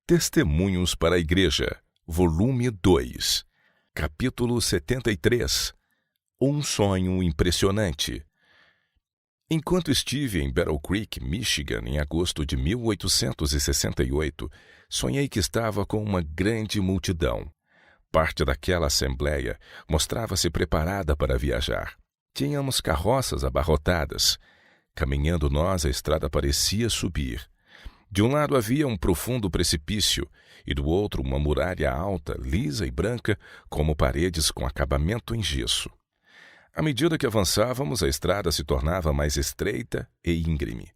Testemunhos para a Igreja, volume 2, capítulo 73. Um sonho impressionante. Enquanto estive em Battle Creek, Michigan, em agosto de 1868, sonhei que estava com uma grande multidão. Parte daquela assembleia mostrava-se preparada para viajar. Tínhamos carroças abarrotadas. Caminhando nós, a estrada parecia subir. De um lado havia um profundo precipício e do outro uma muralha alta, lisa e branca, como paredes com acabamento em gesso. À medida que avançávamos, a estrada se tornava mais estreita e íngreme.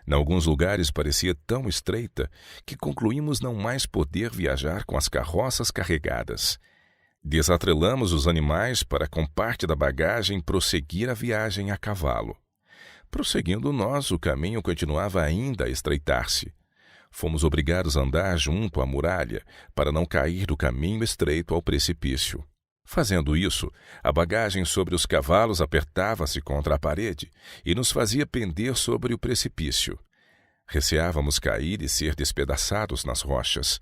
Em alguns lugares parecia tão estreita que concluímos não mais poder viajar com as carroças carregadas. Desatrelamos os animais para, com parte da bagagem, prosseguir a viagem a cavalo. Prosseguindo nós, o caminho continuava ainda a estreitar-se. Fomos obrigados a andar junto à muralha para não cair do caminho estreito ao precipício. Fazendo isso, a bagagem sobre os cavalos apertava-se contra a parede e nos fazia pender sobre o precipício. Receávamos cair e ser despedaçados nas rochas.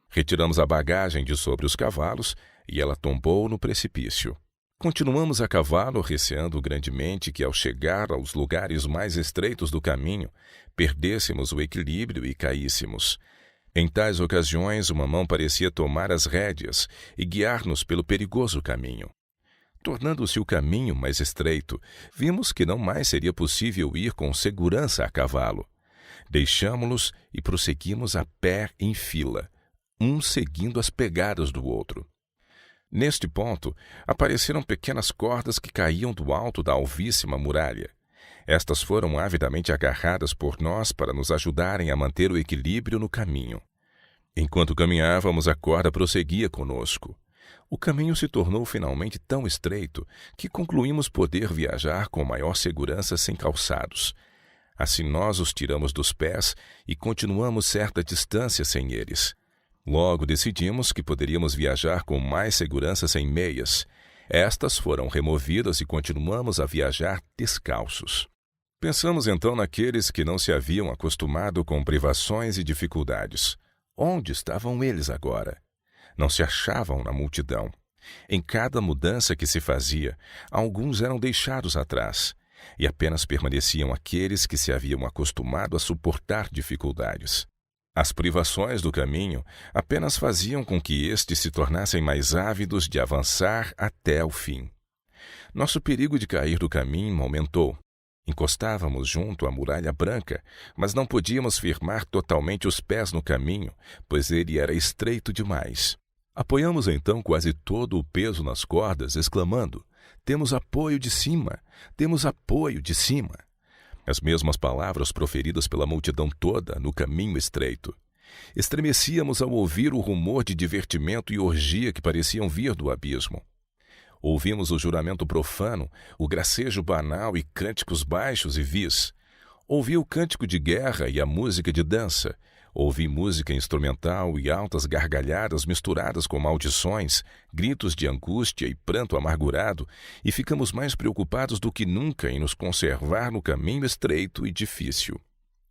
Retiramos a bagagem de sobre os cavalos e ela tombou no precipício. Continuamos a cavalo, receando grandemente que, ao chegar aos lugares mais estreitos do caminho, perdêssemos o equilíbrio e caíssemos. Em tais ocasiões, uma mão parecia tomar as rédeas e guiar-nos pelo perigoso caminho. Tornando-se o caminho mais estreito, vimos que não mais seria possível ir com segurança a cavalo. Deixamo-los e prosseguimos a pé em fila, um seguindo as pegadas do outro. Neste ponto, apareceram pequenas cordas que caíam do alto da alvíssima muralha. Estas foram avidamente agarradas por nós para nos ajudarem a manter o equilíbrio no caminho. Enquanto caminhávamos, a corda prosseguia conosco. O caminho se tornou finalmente tão estreito que concluímos poder viajar com maior segurança sem calçados. Assim nós os tiramos dos pés e continuamos certa distância sem eles. Logo decidimos que poderíamos viajar com mais segurança sem meias. Estas foram removidas e continuamos a viajar descalços. Pensamos então naqueles que não se haviam acostumado com privações e dificuldades. Onde estavam eles agora? Não se achavam na multidão. Em cada mudança que se fazia, alguns eram deixados atrás, e apenas permaneciam aqueles que se haviam acostumado a suportar dificuldades. As privações do caminho apenas faziam com que estes se tornassem mais ávidos de avançar até o fim. Nosso perigo de cair do caminho aumentou. Encostávamos junto à muralha branca, mas não podíamos firmar totalmente os pés no caminho, pois ele era estreito demais. Apoiamos então quase todo o peso nas cordas, exclamando: "Temos apoio de cima! Temos apoio de cima!" As mesmas palavras proferidas pela multidão toda no caminho estreito. Estremecíamos ao ouvir o rumor de divertimento e orgia que pareciam vir do abismo. Ouvimos o juramento profano, o gracejo banal e cânticos baixos e vis. Ouvi o cântico de guerra e a música de dança. Ouvi música instrumental e altas gargalhadas misturadas com maldições, gritos de angústia e pranto amargurado, e ficamos mais preocupados do que nunca em nos conservar no caminho estreito e difícil.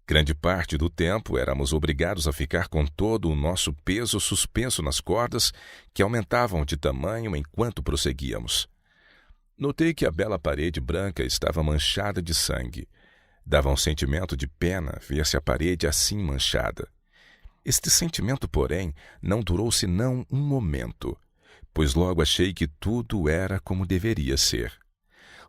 Grande parte do tempo éramos obrigados a ficar com todo o nosso peso suspenso nas cordas, que aumentavam de tamanho enquanto prosseguíamos. Notei que a bela parede branca estava manchada de sangue. Dava um sentimento de pena ver-se a parede assim manchada. Este sentimento, porém, não durou senão um momento, pois logo achei que tudo era como deveria ser.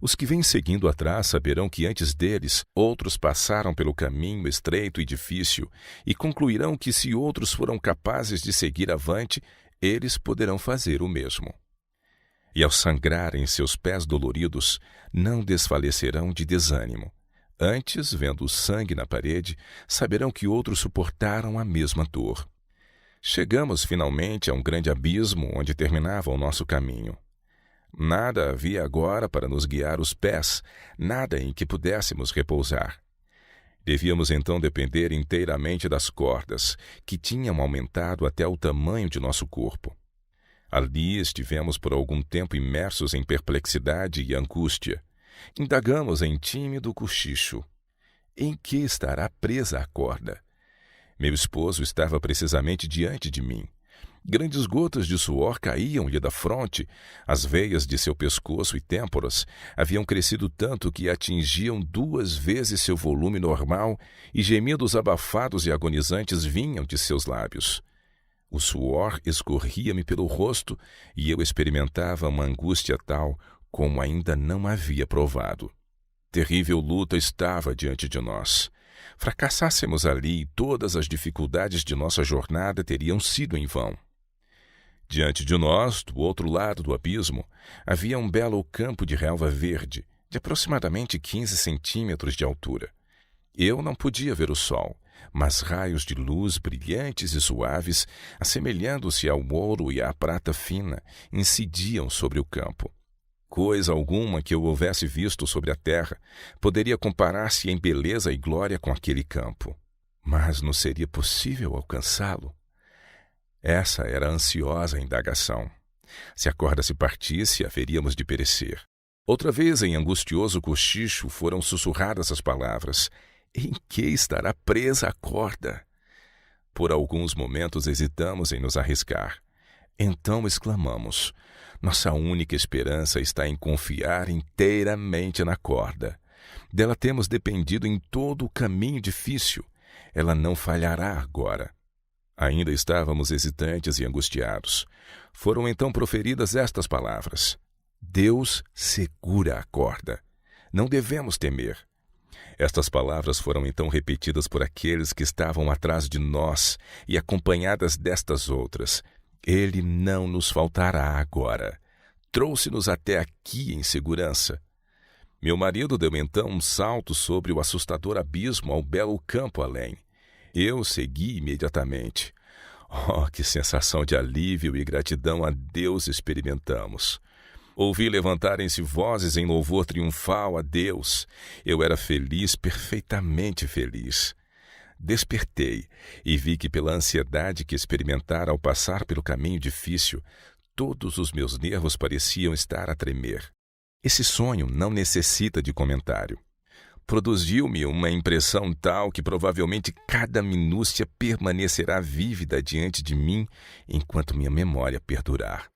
Os que vêm seguindo atrás saberão que antes deles outros passaram pelo caminho estreito e difícil e concluirão que se outros foram capazes de seguir avante, eles poderão fazer o mesmo. E ao sangrarem seus pés doloridos, não desfalecerão de desânimo. Antes, vendo o sangue na parede, saberão que outros suportaram a mesma dor. Chegamos finalmente a um grande abismo onde terminava o nosso caminho. Nada havia agora para nos guiar os pés, nada em que pudéssemos repousar. Devíamos então depender inteiramente das cordas, que tinham aumentado até o tamanho de nosso corpo. Ali estivemos por algum tempo imersos em perplexidade e angústia. Indagamos em tímido cochicho. Em que estará presa a corda? Meu esposo estava precisamente diante de mim. Grandes gotas de suor caíam-lhe da fronte, as veias de seu pescoço e têmporas haviam crescido tanto que atingiam 2 vezes seu volume normal e gemidos abafados e agonizantes vinham de seus lábios. O suor escorria-me pelo rosto e eu experimentava uma angústia tal como ainda não havia provado. Terrível luta estava diante de nós. Fracassássemos ali, todas as dificuldades de nossa jornada teriam sido em vão. Diante de nós, do outro lado do abismo, havia um belo campo de relva verde, de aproximadamente 15 centímetros de altura. Eu não podia ver o sol, mas raios de luz brilhantes e suaves, assemelhando-se ao ouro e à prata fina, incidiam sobre o campo. Coisa alguma que eu houvesse visto sobre a terra poderia comparar-se em beleza e glória com aquele campo. Mas não seria possível alcançá-lo? Essa era a ansiosa indagação. Se a corda se partisse, haveríamos de perecer. Outra vez, em angustioso cochicho, foram sussurradas as palavras: em que estará presa a corda? Por alguns momentos hesitamos em nos arriscar. Então exclamamos: nossa única esperança está em confiar inteiramente na corda. Dela temos dependido em todo o caminho difícil. Ela não falhará agora. Ainda estávamos hesitantes e angustiados. Foram então proferidas estas palavras: Deus segura a corda. Não devemos temer. Estas palavras foram então repetidas por aqueles que estavam atrás de nós e acompanhadas destas outras: Ele não nos faltará agora. Trouxe-nos até aqui em segurança. Meu marido deu então um salto sobre o assustador abismo ao belo campo além. Eu segui imediatamente. Oh, que sensação de alívio e gratidão a Deus experimentamos! Ouvi levantarem-se vozes em louvor triunfal a Deus. Eu era feliz, perfeitamente feliz. Despertei e vi que, pela ansiedade que experimentara ao passar pelo caminho difícil, todos os meus nervos pareciam estar a tremer. Esse sonho não necessita de comentário. Produziu-me uma impressão tal que provavelmente cada minúcia permanecerá vívida diante de mim enquanto minha memória perdurar.